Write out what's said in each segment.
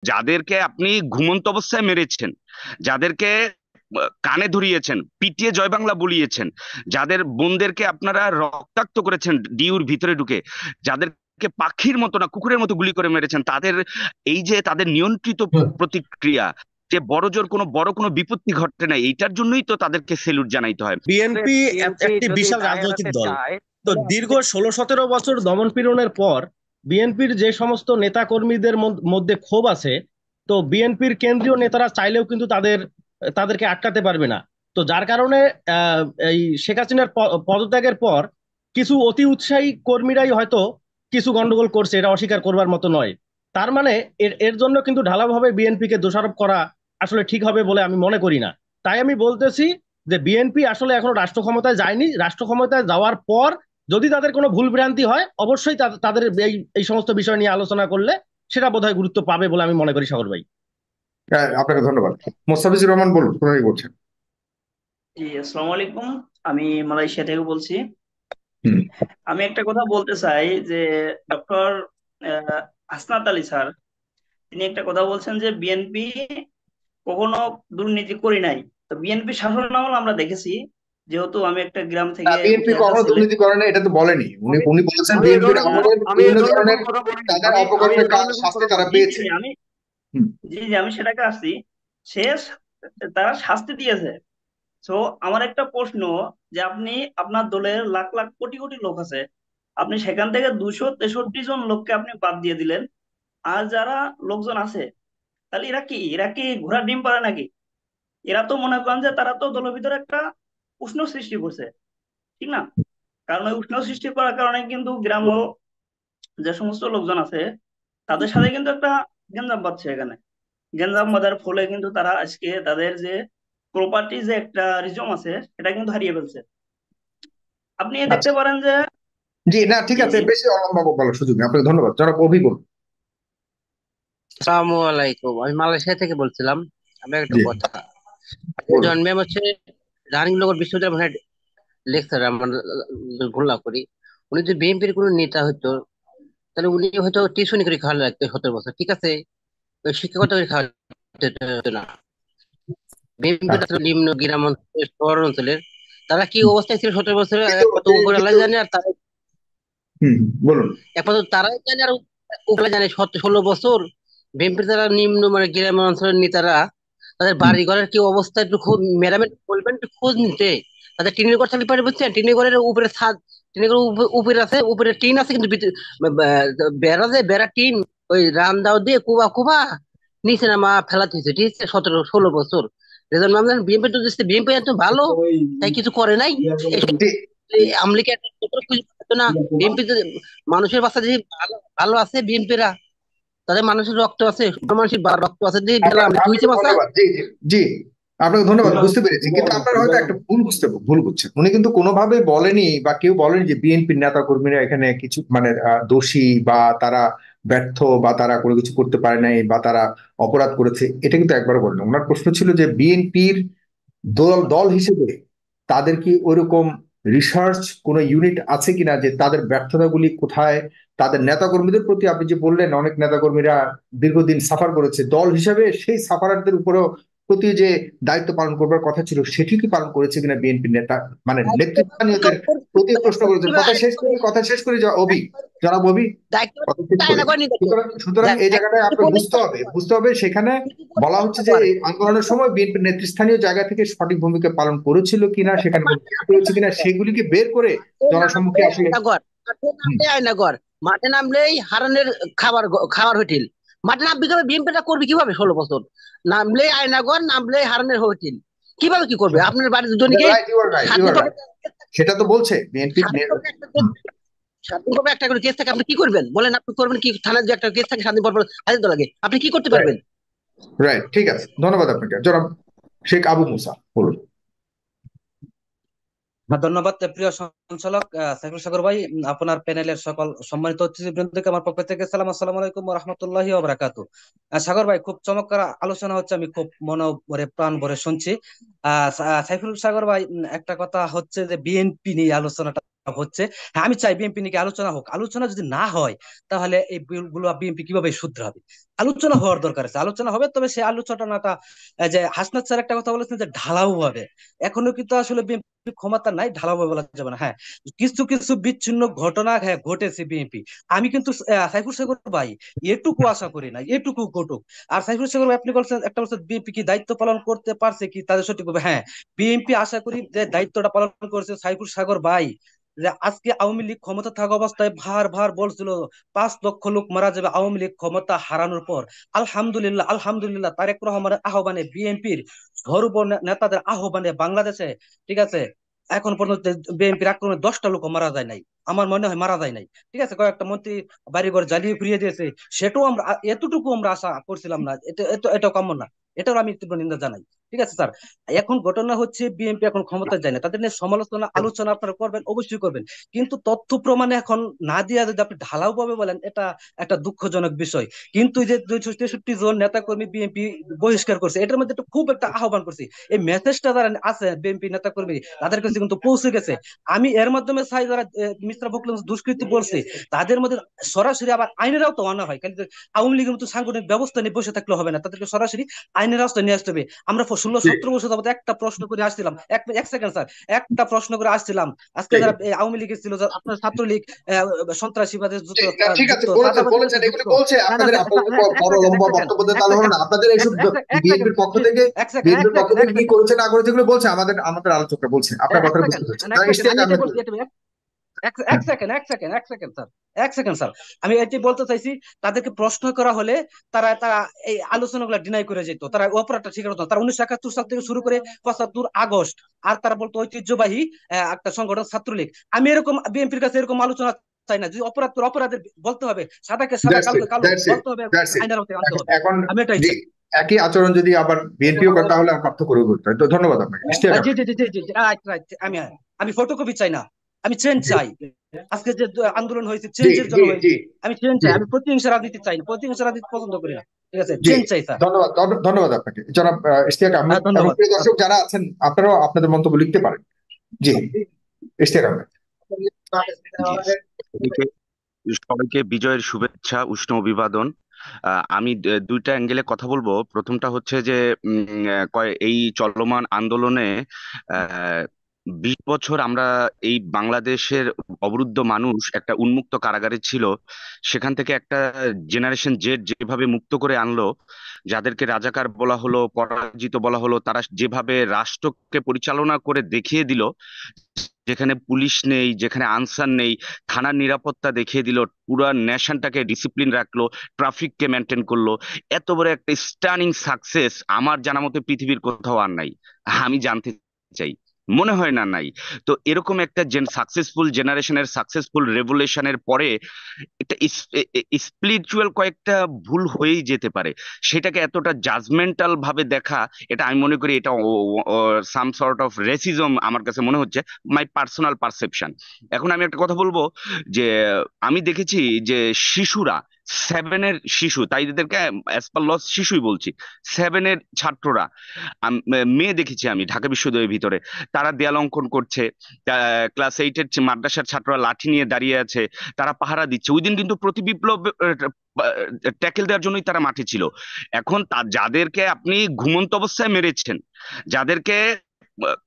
যাদেরকে আপনি ঘুমন্ত অবস্থায় মেরেছেন, যাদেরকে কানে ধরিয়েছেন, পিটিয়ে জয় বাংলা বলিয়েছেন, যাদের বোনদেরকে আপনারা রক্তাক্ত করেছেন ডিউর ভিতরে ঢুকে, যাদেরকে পাখির মতো না কুকুরের মতো গুলি করে মেরেছেন, তাদের এই যে তাদের নিয়ন্ত্রিত হুম। প্রতিক্রিয়া, যে বড় কোনো বিপত্তি ঘটে না, এইটার জন্যই তো তাদেরকে সেলুট জানাইতে হয়। বিএনপি বিএনপি একটি যদি বিশাল দায় রাজনৈতিক এড়াতে দল। চায় তো তাহলে দীর্ঘ আসলে 16-17 বছর দমন পীড়নের পর বিএনপির যে সমস্ত নেতা কর্মীদের মধ্যে ক্ষোভ আছে, তো বিএনপির কেন্দ্রীয় নেতারা চাইলেও কিন্তু তাদেরকে আটকাতে পারবে না। তো যার কারণে আহ, এই শেখ হাসিনার পদত্যাগের পর কিছু অতি উৎসাহী কর্মীরাই হয়তো কিছু গন্ডগোল করছে, এটা অস্বীকার করবার মতো নয়। তার মানে এর এর জন্য কিন্তু ঢালাওভাবে বিএনপিকে দোষারোপ করা আসলে ঠিক হবে বলে আমি মনে করি না। তাই আমি বলতেছি যে বিএনপি আসলে এখনো রাষ্ট্র ক্ষমতায় যায়নি। রাষ্ট্র ক্ষমতায় যাওয়ার পর যদি তাদের কোনো ভুল ভ্রান্তি হয়, অবশ্যই তাদের এই এই সমস্ত বিষয় নিয়ে আলোচনা করলে সেটা বোধহয় গুরুত্ব পাবে বলে আমি মনে করি, সাগর ভাই। হ্যাঁ, আপনাকে ধন্যবাদ। মোস্তাফিজুর রহমান বলুন, পুনরায় বলছেন। জি, আসসালামু আলাইকুম। আমি মালয়েশিয়া থেকে বলছি। হুম। আমি একটা কথা বলতে চাই যে ডক্টর হাসনাত আলী স্যার, তিনি একটা কথা বলছেন যে বিএনপি কখনো দুর্নীতি করি নাই। তো বিএনপি শাসনামল আমরা দেখেছি, যেহেতু আমি একটা গ্রাম থেকে বিএনপি উঠে আসা কখনো ছেলে। দুর্নীতি করে না এটা তো বলেনি উনি। আমি উনি বলেছেন আমি এই বিএনপির ধরনের কোনো আমলে আমি এই বিভিন্ন ধরনের কোনো ধরনের কথা বলিনি। তাদের আমি অপকর্মের এই ধরনের কোনো শাস্তি কথা তারা বলিনি। জি পেয়েছে। জি আমি হুম। জি আমি সেটাকে আসছি। শেষ তারা শাস্তি দিয়েছে। তো আমার একটা প্রশ্ন, যে আপনি আপনার দলের লাখ লাখ কোটি কোটি লোক আছে, আপনি সেখান থেকে 263 জন লোককে আপনি বাদ দিয়ে দিলেন। আর যারা লোকজন আছে, তাহলে এরা কি ঘোড়ার ডিম পারে নাকি? এরা তো মনে করেন যে তারা তো দলের ভিতরে একটা উষ্ণ সৃষ্টি করছে, ঠিক না? কারণ ওই উষ্ণ সৃষ্টি করার কারণে কিন্তু গ্রাম ও যে সমস্ত লোকজন আছে, তাদের সাথে কিন্তু একটা গ্যাঞ্জাম বাঁধছে এখানে। গ্যাঞ্জাম বাঁধার ফলে কিন্তু তারা আজকে তাদের যে প্রপার্টি যে একটা রিজম আছে, সেটা কিন্তু হারিয়ে ফেলছে। আপনি দেখতে আচ্ছা, পারেন যে জি, না ঠিক জি আছে, জি বেশি অলম্বা বলার সুযোগ নেই। আপনাকে ধন্যবাদ। যারা অভি বলুন। আসসালামু আলাইকুম, আমি মালয়েশিয়া থেকে বলছিলাম। আমি একটা জি, কথা, আমি বলুন। জন্মে হচ্ছে জাহাঙ্গীরনগর বিশ্ববিদ্যালয় মানে লেকচার আমরা ভুল করি। উনি যদি বিএনপির কোনো নেতা হতো, তাহলে উনি হয়তো টিউশনি করে খাওয়া লাগতো 17 বছর, ঠিক আছে? ওই শিক্ষকতা করে খাওয়া হতো না। বিএনপির আচ্ছা। আসলে নিম্ন গ্রাম অঞ্চলের, শহর অঞ্চলের তারা কি হুম। অবস্থায় ছিল 17 বছরে, কিন্তু একমাত্র উপর আল্লাহ কিন্তু জানে। আর তারা বলুন। একমাত্র তারাই জানে, আর উপরে জানে 16 বছর বিএনপির যারা নিম্ন মানে গ্রাম অঞ্চলের নেতারা, তাদের হুম। বাড়ি ঘরের কি অবস্থা একটু খোঁজ মেরামত বলবেন, একটু খোঁজ নিতে। তাদের টিনের ঘর থাকলে পারে, বুঝছেন? টিনের ঘরের উপরে ছাদ, টিনের ঘরের উপরে আছে, উপরে টিন আছে, কিন্তু বেড়া, যে বেড়া টিন, ওই রান দাও দিয়ে কুবা কুবা নিচে নামা ফেলা দিয়েছে, ঠিক আছে? 17-16 বছর রেজাল্ট মামলা বিএনপি তো দিচ্ছে। বিএনপি এত ভালো, তাই কিছু করে নাই। জি, আমলিকে খুঁজে পেতো না। বিএনপি মানুষের বাচ্চা যে ভালো ভালো আছে, বিএনপিরা তাদের মানুষের রক্ত আছে, মানুষের রক্ত আছে দিয়ে গেলাম আপনাকে তুইছে বাচ্চা। ধন্যবাদ। জি জি জি, আপনাকে ধন্যবাদ, বুঝতে পেরেছি। কিন্তু আপনারা হয়তো একটা ভুল বুঝছেন। উনি কিন্তু কোনোভাবে বলেনি বা কেউ বলেনি যে বিএনপির নেতা কর্মীরা এখানে কিছু মানে দোষী বা তারা ব্যর্থ বা তারা কোনো কিছু করতে পারে নাই বা তারা অপরাধ করেছে, এটা কিন্তু একবারও বলেন। ওনার প্রশ্ন ছিল যে বিএনপির দল দল হিসেবে তাদের কি ওইরকম রিসার্চ কোনো ইউনিট আছে কিনা যে তাদের ব্যর্থতাগুলি কোথায়। তাদের নেতাকর্মীদের প্রতি আপনি যে বললেন অনেক নেতাকর্মীরা দীর্ঘদিন সাফার করেছে, দল হিসাবে সেই সাফারারদের উপরেও প্রতি যে দায়িত্ব পালন করবার কথা ছিল সেটি কি পালন করেছে কিনা বিএনপি নেতা মানে নেতৃস্থানীয়দের প্রতি প্রশ্ন করেছেন। কথা শেষ করে যা অভি, জনাব অভি, দায়িত্ব কথা শেষ চায় করে। না, করেনি দেখো। সুতরাং সুতরাং এই জায়গাটায় আপনার বুঝতে হবে সেখানে বলা হচ্ছে যে এই আন্দোলনের সময় বিএনপির নেতৃস্থানীয় জায়গা থেকে সঠিক ভূমিকা পালন করেছিল কিনা, সেখানে কোনো ভুল করেছে কিনা, সেগুলিকে বের করে জনসম্মুখে আসলে। হুম। আয়নাগর মাঠে নামলেই হারানের খাবার হোটেল। মাঠে নামবি কিভাবে? বিএনপিটা করবে কিভাবে? 16 বছর নামলেই আয়নাগর, নামলেই হারানের হোটেল। কিভাবে কি করবে? আপনার বাড়ির দুজনকে right, you are right, you স্বাধীন আর করবে, রাইট। সেটা তো বলছে বিএনপির। স্বাধীন করবে একটা কেস, স্বাধীন করবে একটা করে কেস থাকে, আপনি কি করবেন বলেন? আপনি করবেন কি? থানায় যে একটা কেস থাকে স্বাধীন করবেন, হাজির তো লাগে, আপনি কি করতে রাইট, পারবেন? রাইট, ঠিক আছে, ধন্যবাদ আপনাকে। জনাব শেখ আবু মুসা বলুন। হ্যাঁ, ধন্যবাদ প্রিয় সঞ্চালক সাইফুল সাগর ভাই। আপনার প্যানেলের সকল সম্মানিত অতিথিবৃন্দকে আমার পক্ষ থেকে সালাম, আসসালামু আলাইকুম ওয়া রাহমাতুল্লাহি ওয়া বারাকাতুহু। সাগর ভাই, খুব চমৎকার আলোচনা হচ্ছে, আমি খুব মন ভরে প্রাণ ভরে শুনছি। সাইফুল সাগর ভাই, একটা কথা হচ্ছে যে বিএনপি নিয়ে আলোচনাটা হচ্ছে। হ্যাঁ, আমি চাই বিএনপি নিয়ে আলোচনা হোক। আলোচনা যদি না হয় তাহলে এই বিলগুলো বিএনপি কিভাবে শুধরাবে? আলোচনা হওয়ার দরকার আছে, আলোচনা হবে, তবে সেই আলোচনাটা যে হাসনাত স্যার একটা কথা বলেছেন যে ঢালাও হবে। এখনো কিন্তু আসলে বিএনপি ক্ষমতা নাই, ঢালাও হবে বলা যাবে না। হ্যাঁ, কিছু কিছু বিচ্ছিন্ন ঘটনা হ্যাঁ ঘটেছে বিএনপি। আমি কিন্তু সাইফুর সাগর ভাই এটুকু আশা করি না এটুকু ঘটুক। আর সাইফুর সাগর ভাই আপনি বলছেন একটা বলছেন বিএনপি কি দায়িত্ব পালন করতে পারছে কি তাদের সঠিকভাবে, হ্যাঁ বিএনপি আশা করি যে দায়িত্বটা পালন করেছে সাইফুর সাগর ভাই। যে আজকে আওয়ামী লীগ ক্ষমতা থাকা অবস্থায় ভার ভার বলছিল 5 লক্ষ লোক মারা যাবে আওয়ামী লীগ ক্ষমতা হারানোর পর। আলহামদুলিল্লাহ আলহামদুলিল্লাহ তারেক রহমানের আহ্বানে বিএনপির সর্ব নেতাদের আহ্বানে বাংলাদেশে, ঠিক আছে, এখন পর্যন্ত বিএনপির আক্রমণে 10টা লোক মারা যায় নাই। আমার মনে হয় মারা যায় নাই। ঠিক আছে, কয়েকটা মন্ত্রী বাড়িঘর জ্বালিয়ে ফিরিয়ে দিয়েছে, সেটাও আমরা এতটুকু আমরা আশা করছিলাম না। এটাও কাম্য না, এটাও আমি তীব্র নিন্দা জানাই। ঠিক আছে স্যার, এখন ঘটনা হচ্ছে বিএনপি এখন ক্ষমতায় যায় না, তাদের নিয়ে সমালোচনা আলোচনা আপনারা করবেন, অবশ্যই করবেন, কিন্তু তথ্য প্রমাণে এখন না দিয়া যদি আপনি ঢালাও ভাবে বলেন এটা একটা দুঃখজনক বিষয়। কিন্তু এই যে 263 জন নেতাকর্মী বিএনপি বহিষ্কার করছে, এটার মধ্যে একটা খুব একটা আহ্বান করছি, এই মেসেজটা যারা আছে বিএনপি নেতাকর্মী তাদের কাছে কিন্তু পৌঁছে গেছে। আমি এর মাধ্যমে চাই যারা মিস্টার বকলম দুষ্কৃতি বলছে তাদের মধ্যে সরাসরি আবার আইনের আওতা আনা হয়। কিন্তু আওয়ামী লীগের মতো সাংগঠনিক ব্যবস্থা নিয়ে বসে থাকলে হবে না, তাদেরকে সরাসরি আইনের আওতায় নিয়ে আসতে হবে। আমরা 16-17 বছর যাবত একটা প্রশ্ন করে আসছিলাম, এক সেকেন্ড স্যার, একটা প্রশ্ন করে আসছিলাম। আজকে যারা আওয়ামী লীগের ছিল, আপনার ছাত্রলীগ সন্ত্রাসীবাদের যুক্ত ঠিক আছে, যুক্ত বলেছেন চাঁদাবাজির বলেছেন সাথে এগুলি যুক্ত। বলছে না না আপনাদের বড় লম্বা বক্তব্য দিয়ে তাহলে হবে না। আপনাদের এইসব বিএনপির পক্ষ থেকে কি করেছে না করেছে এগুলো বলছে আমাদের আলোচকরা বলছে, আপনার কথা বুঝতে পারছি। ইশতিয়াক আমি এটাই আহমেদ বলছি, এক সেকেন্ড স্যার, এক সেকেন্ড স্যার, আমি এটি বলতে চাইছি। তাদেরকে প্রশ্ন করা হলে তারা তারা এই আলোচনাগুলো ডিনাই করে যেত, তারা অপরাধটা স্বীকার করতো না। তারা 1971 সাল থেকে শুরু করে 75 আগস্ট, আর তারা বলতো ঐতিহ্যবাহী একটা সংগঠন ছাত্রলীগ। আমি এরকম বিএনপির কাছে এরকম আলোচনা চাই না। যদি অপরাধ করে অপরাধের বলতে হবে, সাদাকে সাদা কালোকে কালো বলতে হবে, আইনের আওতায় আনতে হবে। এখন আমি এটাই জি, চাই। একই আচরণ যদি আবার বিএনপিও করে তাহলে আর পার্থক্য করবে কোথায়? তো ধন্যবাদ আপনাকে ইশতিয়াক জি আহমেদ। জি জি জি জি রাইট। আমি আমি ফটোকপি চাই না, আমি চেঞ্জ চাই। আজকে যে আন্দোলন হয়েছে জি চেঞ্জের জি জন্য জি হয়েছে, আমি চেঞ্জ জি চাই। আমি প্রতিহিংসা রাজনীতি চাই না, প্রতিহিংসা রাজনীতি পছন্দ করি না। ঠিক আছে, জি চেঞ্জ চাই স্যার। ধন্যবাদ ধন্যবাদ আপনাকে জনাব ইশতিয়াক আহমেদ। হ্যাঁ এবং ধন্যবাদ। প্রিয় দর্শক যারা আছেন আপনারাও আপনাদের মন্তব্য লিখতে পারেন। জি, ইশতিয়াক আহমেদ। জি, সবাইকে সবাইকে বিজয়ের শুভেচ্ছা, উষ্ণ অভিবাদন। আমি দুইটা অ্যাঙ্গেলে কথা বলবো। প্রথমটা হচ্ছে যে এই চলমান আন্দোলনে 20 বছর আমরা এই বাংলাদেশের অবরুদ্ধ মানুষ একটা উন্মুক্ত কারাগারে ছিল, সেখান থেকে একটা জেনারেশন জেড যেভাবে মুক্ত করে আনলো, যাদেরকে রাজাকার বলা হলো, পরাজিত বলা হলো, তারা যেভাবে রাষ্ট্রকে পরিচালনা করে দেখিয়ে দিল, যেখানে পুলিশ নেই, যেখানে আনসার নেই, থানার নিরাপত্তা দেখিয়ে দিল, পুরো নেশনটাকে ডিসিপ্লিন রাখলো, ট্রাফিককে মেনটেন করলো। এত বড় একটা স্টানিং সাকসেস আমার জানা মতে পৃথিবীর কোথাও আর নাই। আমি জানতে চাই, মনে হয় না নাই। তো এরকম একটা সাকসেসফুল জেনারেশনের সাকসেসফুল রেভলিউশনের পরে একটা স্পিরিচুয়াল কয়েকটা ভুল হয়েই যেতে পারে। সেটাকে এতটা জাজমেন্টাল ভাবে দেখা, এটা আমি মনে করি এটা সাম সর্ট অফ রেসিজম আমার কাছে মনে হচ্ছে, মাই পার্সোনাল পারসেপশন। এখন আমি একটা কথা বলবো যে আমি দেখেছি যে শিশুরা, 7-এর শিশু, তাই এদেরকে অ্যাজ পার লস শিশুই বলছি, 7-এর ছাত্ররা, মেয়ে দেখেছি আমি ঢাকা বিশ্ববিদ্যালয়ের ভিতরে, তারা দেয়াল অঙ্কন করছে। ক্লাস 8-এর মাদ্রাসার ছাত্ররা লাঠি নিয়ে দাঁড়িয়ে আছে, তারা পাহারা দিচ্ছে। ওই দিন কিন্তু প্রতি বিপ্লব ট্যাকেল দেওয়ার জন্যই তারা মাঠে ছিল। এখন যাদেরকে আপনি ঘুমন্ত অবস্থায় মেরেছেন, যাদেরকে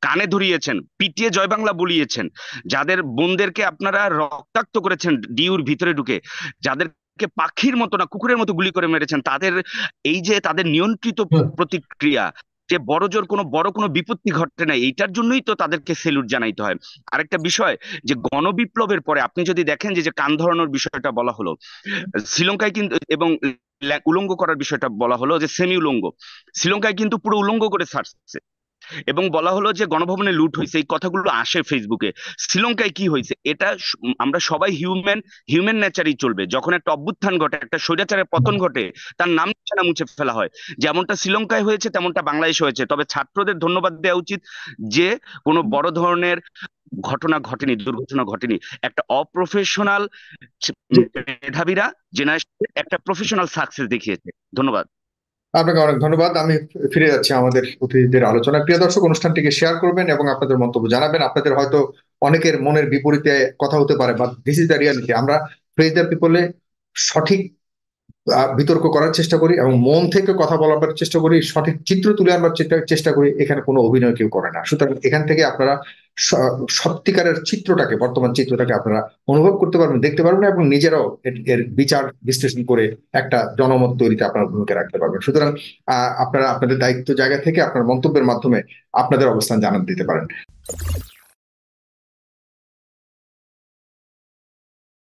কানে ধরিয়েছেন, পিটিয়ে জয় বাংলা বলিয়েছেন, যাদের বোনদেরকে আপনারা রক্তাক্ত করেছেন ডিউর ভিতরে ঢুকে, যাদেরকে পাখির মতো না কুকুরের মতো গুলি করে মেরেছেন, তাদের এই যে তাদের নিয়ন্ত্রিত প্রতিক্রিয়া, যে বড় কোনো বিপত্তি ঘটে না, এইটার জন্যই তো তাদেরকে সেলুট জানাইতে হয়। আরেকটা বিষয়, যে গণবিপ্লবের পরে আপনি যদি দেখেন যে যে কান ধরানোর বিষয়টা বলা হলো শ্রীলঙ্কায় কিন্তু, এবং উলঙ্গ করার বিষয়টা বলা হলো যে সেমি উলঙ্গ, শ্রীলঙ্কায় কিন্তু পুরো উলঙ্গ করে ছাড়ছে। এবং বলা হলো যে গণভবনে লুট হয়েছে, এই কথাগুলো আসে ফেসবুকে। শ্রীলঙ্কায় কি হয়েছে এটা আমরা সবাই হিউম্যান নেচারই চলবে। যখন একটা অভ্যুত্থান ঘটে, একটা স্বৈরাচারের পতন ঘটে, তার নাম নিশানা মুছে ফেলা হয়। যেমনটা শ্রীলঙ্কায় হয়েছে তেমনটা বাংলাদেশে হয়েছে। তবে ছাত্রদের ধন্যবাদ দেওয়া উচিত যে কোনো বড় ধরনের ঘটনা ঘটেনি, দুর্ঘটনা ঘটেনি। একটা অপ্রফেশনাল মেধাবীরা জেনারেশন একটা প্রফেশনাল সাকসেস দেখিয়েছে। ধন্যবাদ। আপনাকে অনেক ধন্যবাদ। আমি ফিরে যাচ্ছি আমাদের অতিথিদের আলোচনা। প্রিয় দর্শক, অনুষ্ঠানটিকে শেয়ার করবেন এবং আপনাদের মন্তব্য জানাবেন। আপনাদের হয়তো অনেকের মনের বিপরীতে কথা হতে পারে, বা দিস ইজ দ্য রিয়ালিটি। আমরা প্রেজ দ্য পিপলে সঠিক বিতর্ক করার চেষ্টা করি এবং মন থেকে কথা বলার চেষ্টা করি, সঠিক চিত্র তুলে আনবার চেষ্টা করি। এখানে কোনো অভিনয় কেউ করে না। সুতরাং এখান থেকে আপনারা সত্যিকারের চিত্রটাকে, বর্তমান চিত্রটাকে আপনারা অনুভব করতে পারবেন, দেখতে পারবেন এবং নিজেরাও এর বিচার বিশ্লেষণ করে একটা জনমত তৈরিতে আপনারা ভূমিকা রাখতে পারবেন। সুতরাং আপনারা আপনাদের দায়িত্ব জায়গা থেকে আপনার মন্তব্যের মাধ্যমে আপনাদের অবস্থান জানান দিতে পারেন।